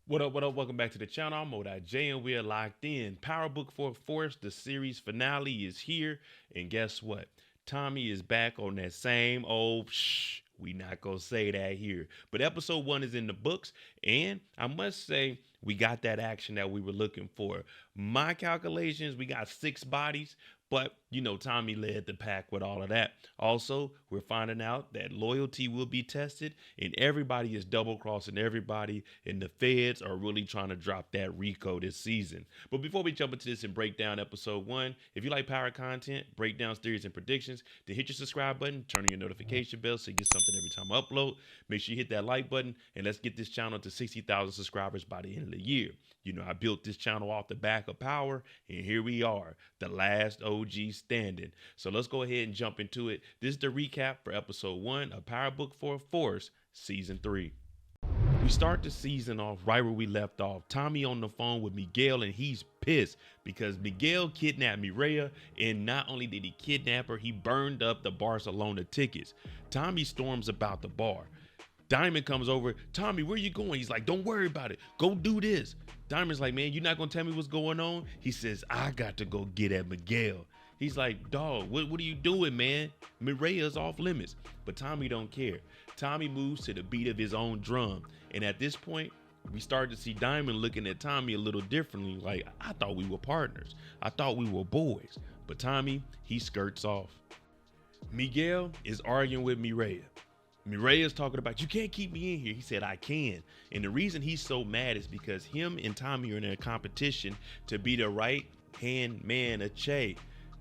What up, what up? Welcome back to the channel. I'm Mo.J and we are locked in. Power Book IV, the series finale is here. And guess what? Tommy is back on that same old we not gonna say that here. But episode 1 is in the books, and I must say we got that action that we were looking for. My calculations, we got 6 bodies, but you know, Tommy led the pack with all of that. Also, we're finding out that loyalty will be tested, and everybody is double crossing everybody, and the feds are really trying to drop that Rico this season. But before we jump into this and break down episode 1, if you like power content, breakdowns, theories, and predictions, then hit your subscribe button, turn on your notification bell so you get something every time I upload. Make sure you hit that like button, and let's get this channel to 60,000 subscribers by the end of the year. You know, I built this channel off the back of power, and here we are, the last OG standing. So let's go ahead and jump into it. This is the recap for episode 1 of Power Book IV, season 3. We start the season off right where we left off. Tommy on the phone with Miguel, and he's pissed because Miguel kidnapped Mirich, and not only did he kidnap her, he burned up the Barcelona tickets. Tommy storms about the bar. Diamond comes over. Tommy, where you going? He's like, don't worry about it. Go do this. Diamond's like, man, you're not going to tell me what's going on? He says, I got to go get at Miguel. He's like, dog, what are you doing, man? Mirich is off limits. But Tommy don't care. Tommy moves to the beat of his own drum. And at this point, we start to see Diamond looking at Tommy a little differently. Like, I thought we were partners. I thought we were boys. But Tommy, he skirts off. Miguel is arguing with Mirich. Mirich is talking about, you can't keep me in here. He said, I can. And the reason he's so mad is because him and Tommy are in a competition to be the right hand man of Che.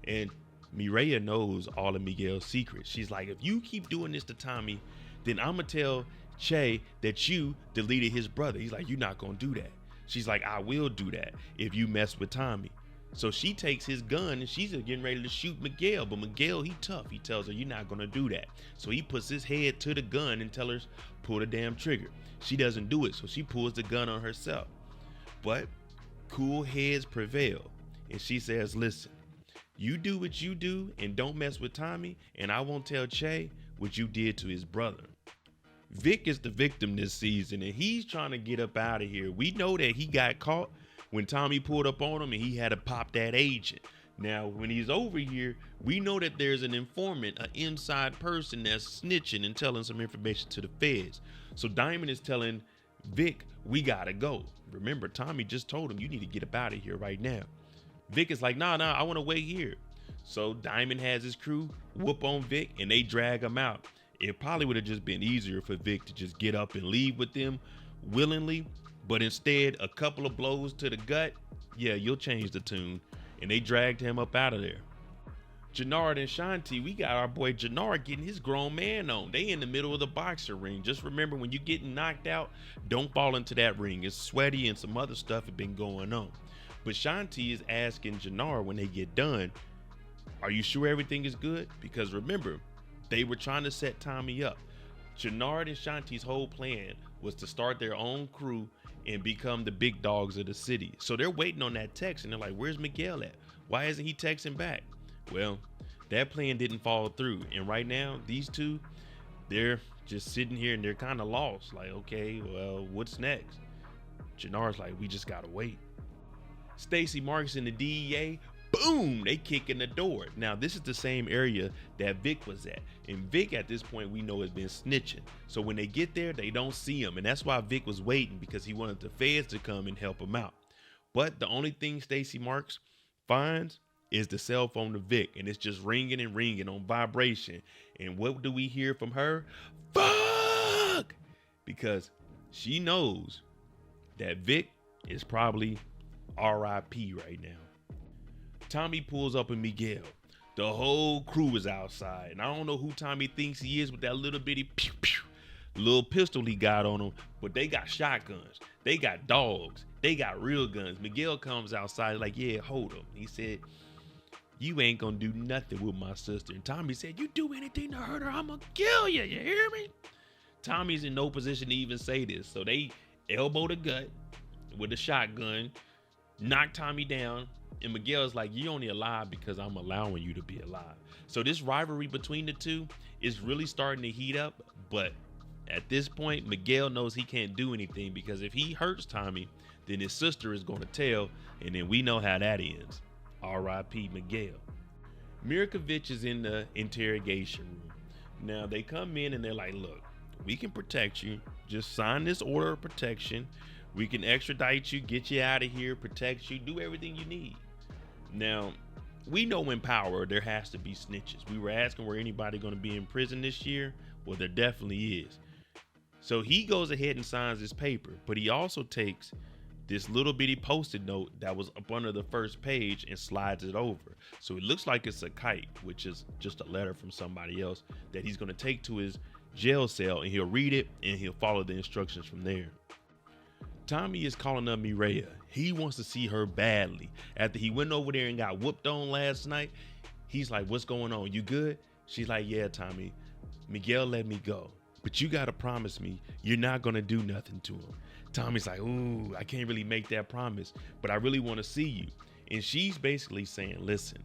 And Mirich knows all of Miguel's secrets. She's like, if you keep doing this to Tommy, then I'm going to tell Che that you deleted his brother. He's like, you're not going to do that. She's like, I will do that if you mess with Tommy. So she takes his gun and she's getting ready to shoot Miguel. But Miguel, he tough. He tells her, you're not going to do that. So he puts his head to the gun and tells her, pull the damn trigger. She doesn't do it. So she pulls the gun on herself. But cool heads prevail. And she says, listen, you do what you do and don't mess with Tommy. And I won't tell Che what you did to his brother. Vic is the victim this season and he's trying to get up out of here. We know that he got caught when Tommy pulled up on him and he had to pop that agent. Now, when he's over here, we know that there's an informant, an inside person that's snitching and telling some information to the feds. So Diamond is telling Vic, we gotta go. Remember, Tommy just told him, you need to get up out of here right now. Vic is like, nah, I wanna wait here. So Diamond has his crew whoop on Vic and they drag him out. It probably would have just been easier for Vic to just get up and leave with them willingly. But instead, a couple of blows to the gut, yeah, you'll change the tune. And they dragged him up out of there. Jannard and Shanti, we got our boy Jannard getting his grown man on. They in the middle of the boxer ring. Just remember, when you're getting knocked out, don't fall into that ring. It's sweaty and some other stuff has been going on. But Shanti is asking Jannard when they get done, are you sure everything is good? Because remember, they were trying to set Tommy up. Jannard and Shanti's whole plan was to start their own crew and become the big dogs of the city. So they're waiting on that text and they're like, where's Miguel at? Why isn't he texting back? Well, that plan didn't fall through. And right now, these two, they're just sitting here and they're kind of lost. Like, okay, well, what's next? Jannard's like, we just gotta wait. Stacy Marx and the DEA, boom, they kick in the door. Now, this is the same area that Vic was at. And Vic, at this point, we know has been snitching. So when they get there, they don't see him. And that's why Vic was waiting, because he wanted the feds to come and help him out. But the only thing Stacy Marx finds is the cell phone to Vic. And it's just ringing and ringing on vibration. And what do we hear from her? Fuck! Because she knows that Vic is probably RIP right now. Tommy pulls up in Miguel. The whole crew is outside. And I don't know who Tommy thinks he is with that little bitty pew pew little pistol he got on him. But they got shotguns. They got dogs. They got real guns. Miguel comes outside like, yeah, hold him. He said, you ain't gonna do nothing with my sister. And Tommy said, you do anything to hurt her, I'm gonna kill you. You hear me? Tommy's in no position to even say this. So they elbow the gut with a shotgun, knock Tommy down. And Miguel's like, you're only alive because I'm allowing you to be alive. So this rivalry between the two is really starting to heat up. But At this point, Miguel knows he can't do anything because if he hurts Tommy, then his sister is going to tell, and then we know how that ends. R.I.P. Miguel. Mirich is in the interrogation room. Now they come in and they're like, look, we can protect you. Just sign this order of protection. We can extradite you, get you out of here, protect you, do everything you need. Now, we know in power there has to be snitches. We were asking, were anybody going to be in prison this year? Well, there definitely is. So he goes ahead and signs this paper, but he also takes this little bitty post-it note that was up under the first page and slides it over. So it looks like it's a kite, which is just a letter from somebody else that he's going to take to his jail cell, and he'll read it and he'll follow the instructions from there. Tommy is calling up Mirich. He wants to see her badly. After he went over there and got whooped on last night, he's like, what's going on? You good? She's like, yeah, Tommy. Miguel let me go, but you got to promise me you're not going to do nothing to him. Tommy's like, ooh, I can't really make that promise, but I really want to see you. And she's basically saying, listen,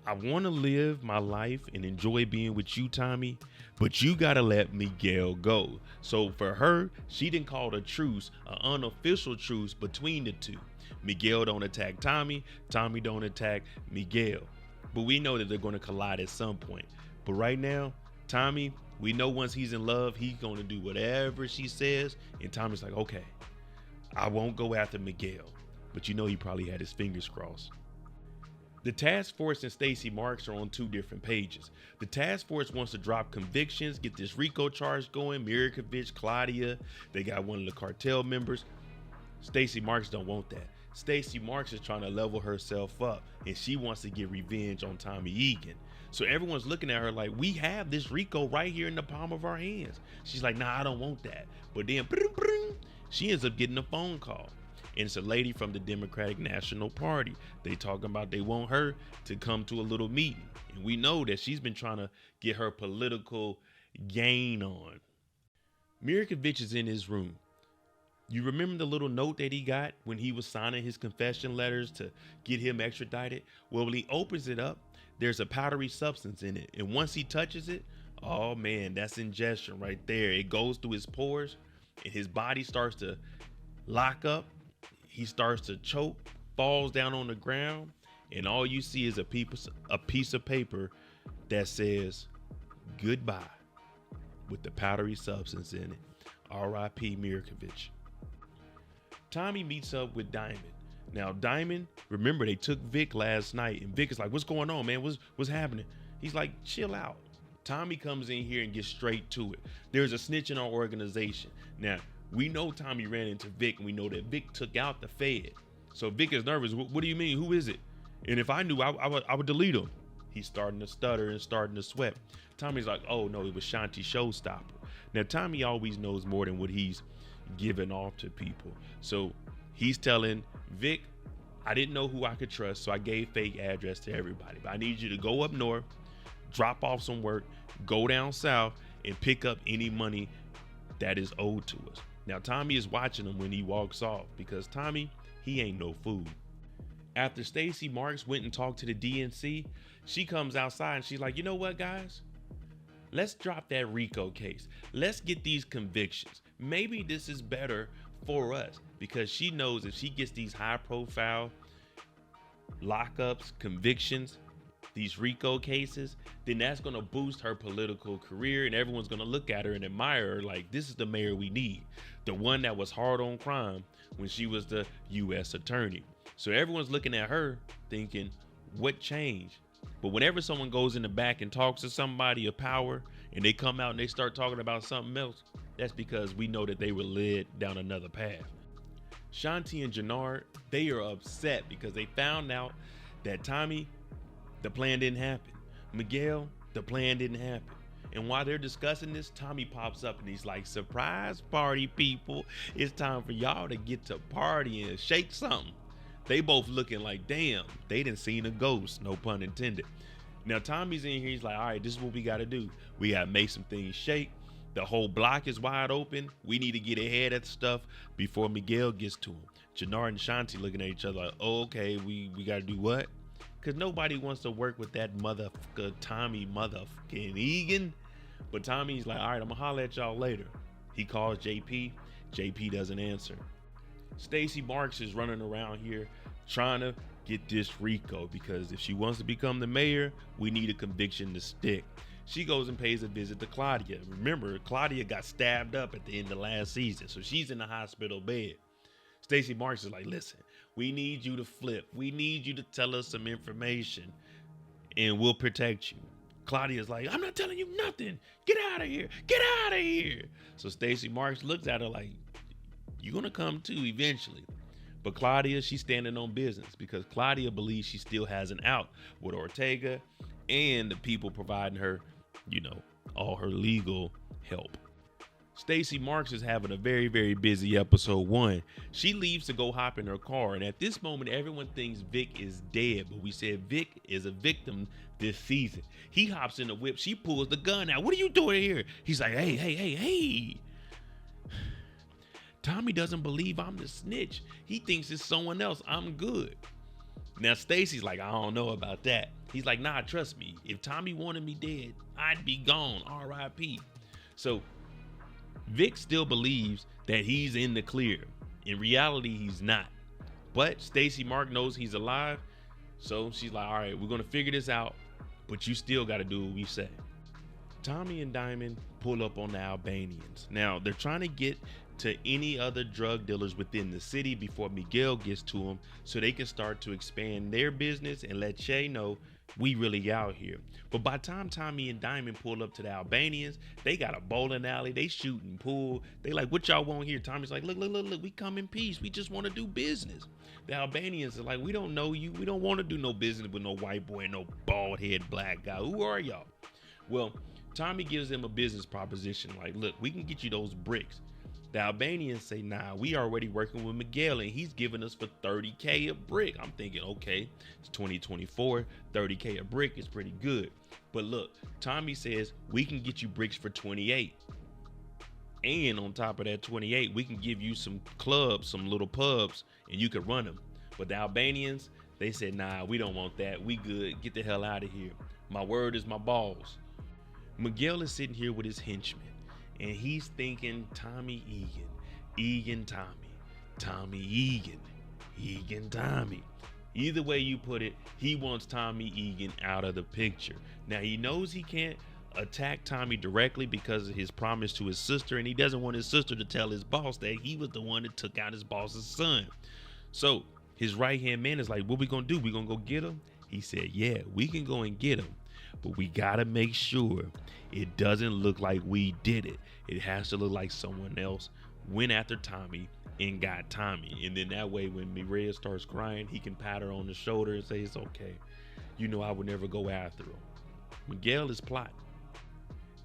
I want to live my life and enjoy being with you, Tommy, but you got to let Miguel go. So for her, she didn't call it a truce, an unofficial truce between the two. Miguel don't attack Tommy, Tommy don't attack Miguel. But we know that they're going to collide at some point. But right now, Tommy, we know once he's in love, he's going to do whatever she says. And Tommy's like, okay, I won't go after Miguel. But you know he probably had his fingers crossed. The task force and Stacy Marx are on two different pages. The task force wants to drop convictions, get this RICO charge going. Mirich, Claudia, they got one of the cartel members. Stacy Marx don't want that. Stacy Marx is trying to level herself up, and she wants to get revenge on Tommy Egan. So everyone's looking at her like, we have this RICO right here in the palm of our hands. She's like, nah, I don't want that. But then she ends up getting a phone call. And it's a lady from the Democratic National Party. They talking about they want her to come to a little meeting. And we know that she's been trying to get her political gain on. Mirich is in his room. You remember the little note that he got when he was signing his confession letters to get him extradited? Well, when he opens it up, there's a powdery substance in it. And once he touches it, oh man, that's ingestion right there. It goes through his pores and his body starts to lock up. He starts to choke, falls down on the ground, and all you see is a piece of paper that says goodbye with the powdery substance in it. R.I.P. Mirich. Tommy meets up with Diamond. Now, Diamond, remember they took Vic last night, and Vic is like, what's going on, man? What's happening? He's like, chill out. Tommy comes in here and gets straight to it. There's a snitch in our organization. Now, we know Tommy ran into Vic, and we know that Vic took out the Fed. So Vic is nervous. What do you mean? Who is it? And if I knew, I would delete him. He's starting to stutter and starting to sweat. Tommy's like, oh no, it was Shanti Showstopper. Now, Tommy always knows more than what he's giving off to people. So he's telling Vic, I didn't know who I could trust, so I gave fake address to everybody. But I need you to go up north, drop off some work, go down south, and pick up any money that is owed to us. Now, Tommy is watching him when he walks off because Tommy, he ain't no fool. After Stacy Marx went and talked to the DNC, she comes outside and she's like, you know what, guys? Let's drop that RICO case. Let's get these convictions. Maybe this is better for us because she knows if she gets these high profile lockups, convictions, these RICO cases, then that's going to boost her political career and everyone's going to look at her and admire her like, this is the mayor we need. The one that was hard on crime when she was the U.S. attorney. So everyone's looking at her thinking, what changed? But whenever someone goes in the back and talks to somebody of power and they come out and they start talking about something else, that's because we know that they were led down another path. Shanti and Jannard, they are upset because they found out that Tommy, the plan didn't happen. Miguel, the plan didn't happen. And while they're discussing this, Tommy pops up and he's like, surprise party, people. It's time for y'all to get to party and shake something. They both looking like, damn, they done seen a ghost, no pun intended. Now Tommy's in here, he's like, all right, this is what we gotta do. We gotta make some things shake. The whole block is wide open. We need to get ahead of stuff before Miguel gets to him. Jannard and Shanti looking at each other like, oh, okay, we gotta do what? Because nobody wants to work with that motherfucker Tommy motherfucking Egan. But Tommy's like, all right, I'm gonna holler at y'all later. He calls JP. JP doesn't answer. Stacy Marx is running around here trying to get this Rico, because if she wants to become the mayor, we need a conviction to stick. She goes and pays a visit to Claudia. Remember, Claudia got stabbed up at the end of last season, so she's in the hospital bed. Stacy Marx is like, listen, we need you to flip. We need you to tell us some information and we'll protect you. Claudia's like, I'm not telling you nothing. Get out of here. Get out of here. So Stacy Marx looks at her like, you're going to come too eventually. But Claudia, she's standing on business because Claudia believes she still has an out with Ortega and the people providing her, all her legal help. Stacy Marx is having a very, very busy episode 1. She leaves to go hop in her car. And at this moment, everyone thinks Vic is dead. But we said Vic is a victim this season. He hops in the whip. She pulls the gun out. What are you doing here? He's like, hey. Tommy doesn't believe I'm the snitch. He thinks it's someone else. I'm good. Now, Stacy's like, I don't know about that. He's like, nah, trust me. If Tommy wanted me dead, I'd be gone. R.I.P. So Vic still believes that he's in the clear. In reality, he's not. But Stacy Marx knows he's alive. So she's like, all right, we're going to figure this out. But you still got to do what we say. Tommy and Diamond pull up on the Albanians. Now, they're trying to get to any other drug dealers within the city before Miguel gets to them so they can start to expand their business and let Shay know we really out here. But by the time Tommy and Diamond pull up to the Albanians, they got a bowling alley, they shooting pool. They like, what y'all want here? Tommy's like, look, we come in peace. We just want to do business. The Albanians are like, we don't know you. We don't want to do no business with no white boy, no bald head black guy. Who are y'all? Well, Tommy gives them a business proposition. Like, look, we can get you those bricks. The Albanians say, nah, we already working with Miguel and he's giving us for $30K a brick. I'm thinking, okay, it's 2024, $30K a brick is pretty good. But look, Tommy says we can get you bricks for 28. And on top of that 28, we can give you some clubs, some little pubs, and you can run them. But the Albanians, they said, nah, we don't want that. We good. Get the hell out of here. My word is my balls. Miguel is sitting here with his henchmen. And he's thinking Tommy Egan Tommy, Tommy Egan Tommy. Either way you put it, he wants Tommy Egan out of the picture. Now he knows he can't attack Tommy directly because of his promise to his sister, and he doesn't want his sister to tell his boss that he was the one that took out his boss's son. So his right-hand man is like, what we gonna do? We gonna go get him? He said, yeah, we can go and get him. But we gotta make sure it doesn't look like we did it. It has to look like someone else went after Tommy and got Tommy. And then that way, when Mirich starts crying, he can pat her on the shoulder and say, it's okay. I would never go after him. Miguel is plotting.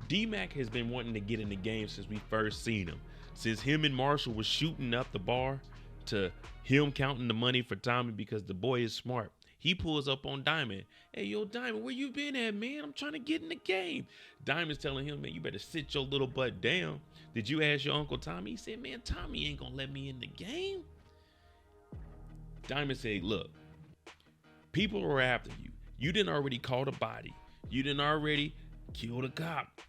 D-Mac has been wanting to get in the game since we first seen him. Since him and Marshall was shooting up the bar to him counting the money for Tommy because the boy is smart. He pulls up on Diamond. Hey, yo, Diamond, where you been at, man? I'm trying to get in the game. Diamond's telling him, man, you better sit your little butt down. Did you ask your Uncle Tommy? He said, man, Tommy ain't gonna let me in the game. Diamond said, look, people are after you. You didn't already caught a body. You didn't already killed a cop.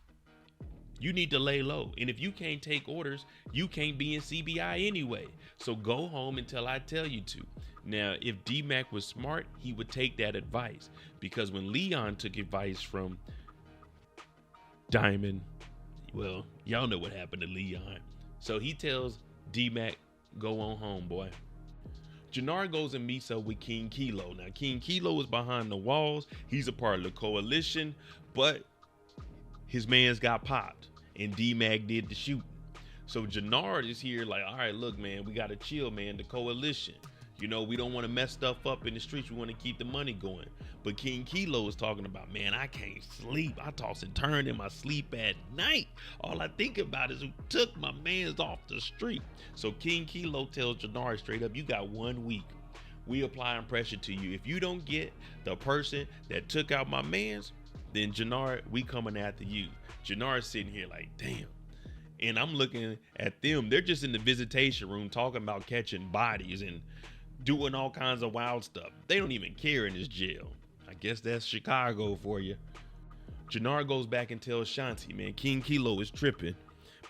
You need to lay low. And if you can't take orders, you can't be in CBI anyway. So go home until I tell you to. Now, if D-Mac was smart, he would take that advice. Because when Leon took advice from Diamond, well, y'all know what happened to Leon. So he tells D-Mac, go on home, boy. Jannar goes and meets up with King Kilo. Now, King Kilo is behind the walls. He's a part of the coalition, but his man's got popped, and D-Mac did the shooting. So Jannar is here like, all right, look, man, we got to chill, man, the coalition. We don't want to mess stuff up in the streets. We want to keep the money going. But King Kilo is talking about, man, I can't sleep. I toss and turn in my sleep at night. All I think about is who took my mans off the street. So King Kilo tells Jannar straight up, you got 1 week. We applying pressure to you. If you don't get the person that took out my mans, then Jannar, we coming after you. Jannar's sitting here like, damn. And I'm looking at them. They're just in the visitation room talking about catching bodies and doing all kinds of wild stuff. They don't even care in this jail. I guess that's Chicago for you. Jannard goes back and tells Shanti, man, King Kilo is tripping.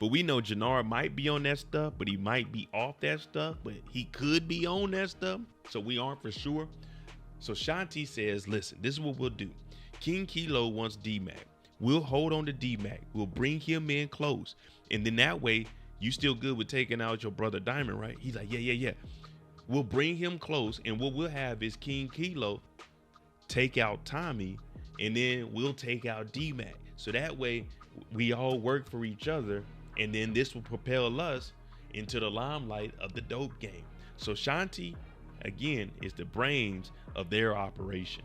But we know Jannard might be on that stuff, but he might be off that stuff, but he could be on that stuff. So we aren't for sure. So Shanti says, listen, this is what we'll do. King Kilo wants D-Mac. We'll hold on to D-Mac. We'll bring him in close. And then that way, you still good with taking out your brother Diamond, right? He's like, yeah. We'll bring him close, and what we'll have is King Kilo take out Tommy, and then we'll take out D-Mac. So that way, we all work for each other, and then this will propel us into the limelight of the dope game. So Shanti, again, is the brains of their operation.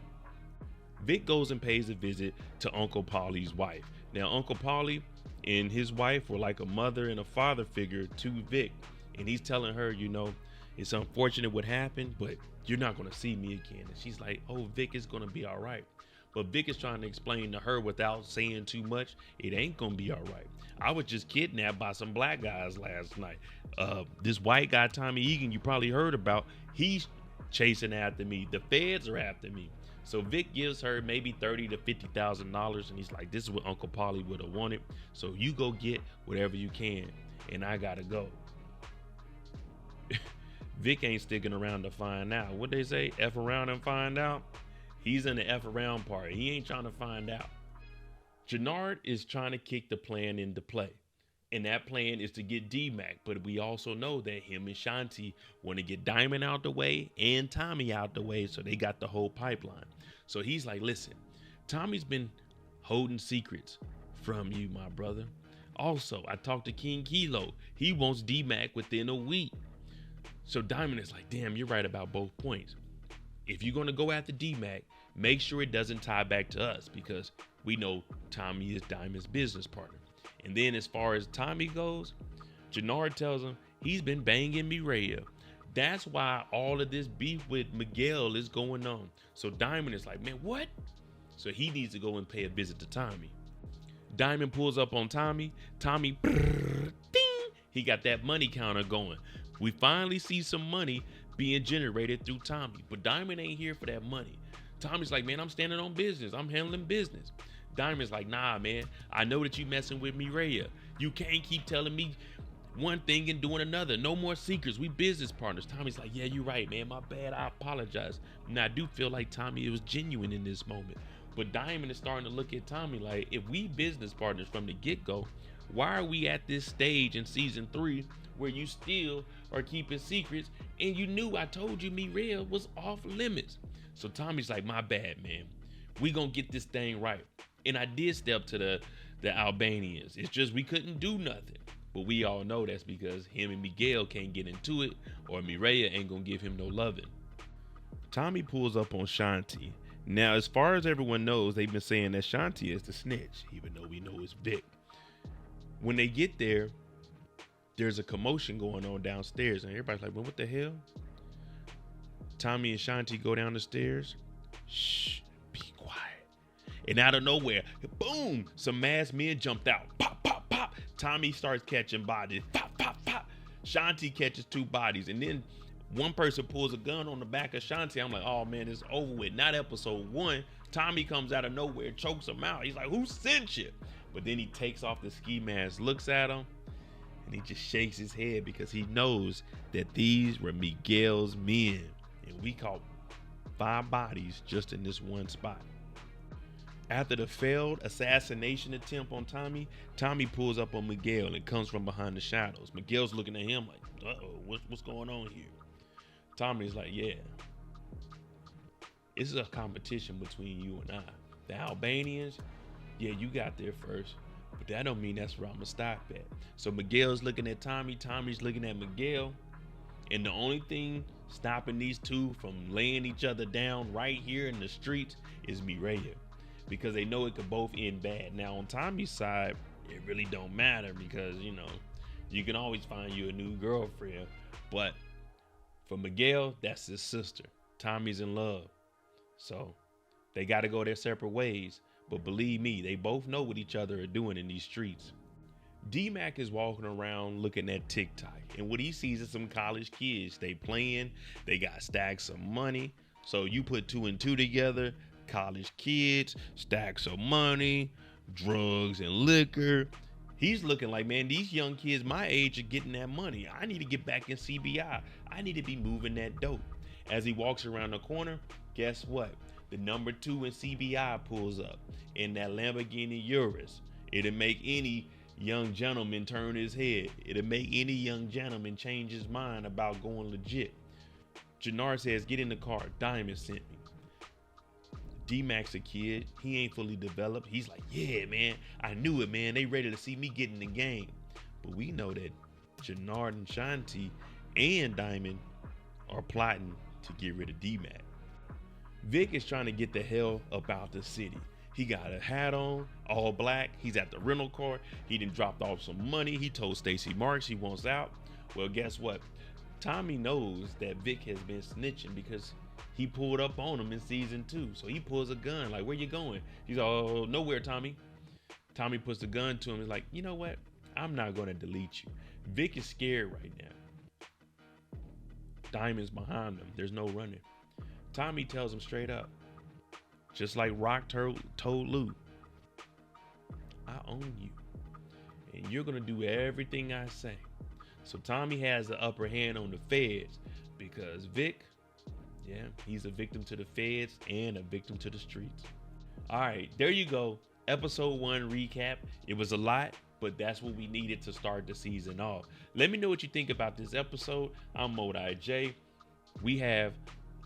Vic goes and pays a visit to Uncle Paulie's wife. Now, Uncle Paulie and his wife were like a mother and a father figure to Vic. And he's telling her, you know, it's unfortunate what happened, but you're not going to see me again. And she's like, oh, Vic, is going to be all right. But Vic is trying to explain to her without saying too much, it ain't going to be all right. I was just kidnapped by some black guys last night. This white guy, Tommy Egan, you probably heard about, he's chasing after me. The feds are after me. So Vic gives her maybe $30,000 to $50,000, and he's like, this is what Uncle Paulie would have wanted. So you go get whatever you can, and I gotta go. Vic ain't sticking around to find out. What they say, F around and find out? He's in the F around part. He ain't trying to find out. Jannard is trying to kick the plan into play. And that plan is to get D-Mac. But we also know that him and Shanti want to get Diamond out the way and Tommy out the way. So they got the whole pipeline. So he's like, listen, Tommy's been holding secrets from you, my brother. Also, I talked to King Kilo. He wants D-Mac within a week. So Diamond is like, damn, you're right about both points. If you're going to go after D-Mac, make sure it doesn't tie back to us, because we know Tommy is Diamond's business partner. And then as far as Tommy goes, Jannard tells him he's been banging Mirich. That's why all of this beef with Miguel is going on. So Diamond is like, man, what? So he needs to go and pay a visit to Tommy. Diamond pulls up on Tommy. Tommy, brrr, ding, he got that money counter going. We finally see some money being generated through Tommy, but Diamond ain't here for that money. Tommy's like, man, I'm standing on business. I'm handling business. Diamond's like, nah, man, I know that you messing with Mirich. You can't keep telling me one thing and doing another. No more secrets. We business partners. Tommy's like, yeah, you're right, man. My bad. I apologize. And I do feel like Tommy was genuine in this moment. But Diamond is starting to look at Tommy like, if we business partners from the get-go, why are we at this stage in season 3 where you still are keeping secrets and you knew I told you Mirich was off limits? So Tommy's like, my bad, man. We gonna get this thing right. And I did step to the Albanians. It's just we couldn't do nothing. But we all know that's because him and Miguel can't get into it, or Mirich ain't gonna give him no loving. Tommy pulls up on Shanti. Now, as far as everyone knows, they've been saying that Shanti is the snitch, even though we know it's Vic. When they get there, there's a commotion going on downstairs, and everybody's like, well, what the hell? Tommy and Shanti go down the stairs. Shh, be quiet. And out of nowhere, boom, some masked men jumped out. Pop, pop, pop. Tommy starts catching bodies. Pop, pop, pop. Shanti catches 2 bodies. And then one person pulls a gun on the back of Shanti. I'm like, oh man, it's over with. Not episode 1. Tommy comes out of nowhere, chokes him out. He's like, who sent you? But then he takes off the ski mask, looks at him, and he just shakes his head because he knows that these were Miguel's men. And we caught 5 bodies just in this one spot. After the failed assassination attempt on Tommy, Tommy pulls up on Miguel and comes from behind the shadows. Miguel's looking at him like, uh-oh, what's going on here? Tommy's like, yeah, this is a competition between you and I. The Albanians, yeah, you got there first, but that don't mean that's where I'm gonna stop at. So Miguel's looking at Tommy, Tommy's looking at Miguel, and the only thing stopping these two from laying each other down right here in the streets is Mirich, because they know it could both end bad. Now on Tommy's side, it really don't matter because, you know, you can always find you a new girlfriend, but for Miguel, that's his sister. Tommy's in love. So they got to go their separate ways. But believe me, they both know what each other are doing in these streets. D-Mac is walking around looking at TikTok. And what he sees is some college kids. They playing. They got stacks of money. So you put 2 and 2 together. college kids, stacks of money, drugs and liquor. He's looking like, man, these young kids my age are getting that money. I need to get back in CBI. I need to be moving that dope. As he walks around the corner, guess what? The number 2 in CBI pulls up in that Lamborghini Urus. It'll make any young gentleman turn his head. It'll make any young gentleman change his mind about going legit. Jannard says, get in the car. Diamond sent me. D-Max a kid. He ain't fully developed. He's like, yeah, man. I knew it, man. They ready to see me get in the game. But we know that Jannard and Shanti and Diamond are plotting to get rid of D-Mac. Vic is trying to get the hell up out the city. He got a hat on, all black. He's at the rental car. He done dropped off some money. He told Stacy Marx he wants out. Well, guess what? Tommy knows that Vic has been snitching because he pulled up on him in season 2. So he pulls a gun, like, where you going? He's like, oh, nowhere, Tommy. Tommy puts the gun to him. He's like, you know what? I'm not going to delete you. Vic is scared right now. Diamond's behind him. There's no running. Tommy tells him straight up, just like Rock told Lou, I own you, and you're going to do everything I say. So Tommy has the upper hand on the feds because Vic, yeah, he's a victim to the feds and a victim to the streets. All right, there you go. Episode 1 recap. It was a lot, but that's what we needed to start the season off. Let me know what you think about this episode. I'm Modai J. We have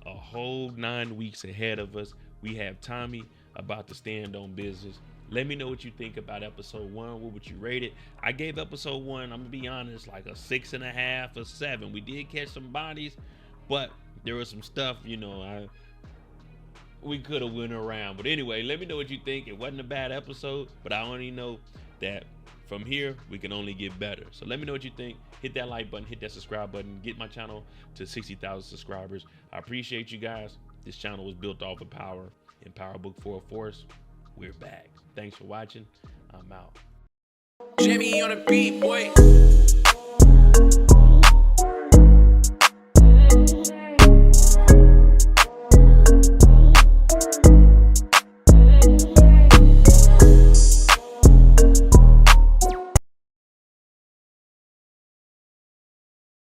a whole 9 weeks ahead of us. We have Tommy about to stand on business. Let me know what you think about episode 1. What would you rate it? I gave episode 1, I'm gonna be honest, like a 6.5 or 7. We did catch some bodies, but there was some stuff, you know, we could have went around. But anyway, let me know what you think. It wasn't a bad episode, but I only know that from here we can only get better. So let me know what you think. Hit that like button, hit that subscribe button, get my channel to 60,000 subscribers. I appreciate you guys. This channel was built off of power and Power Book IV Force. We're back. Thanks for watching. I'm out. Jimmy on the beat, boy.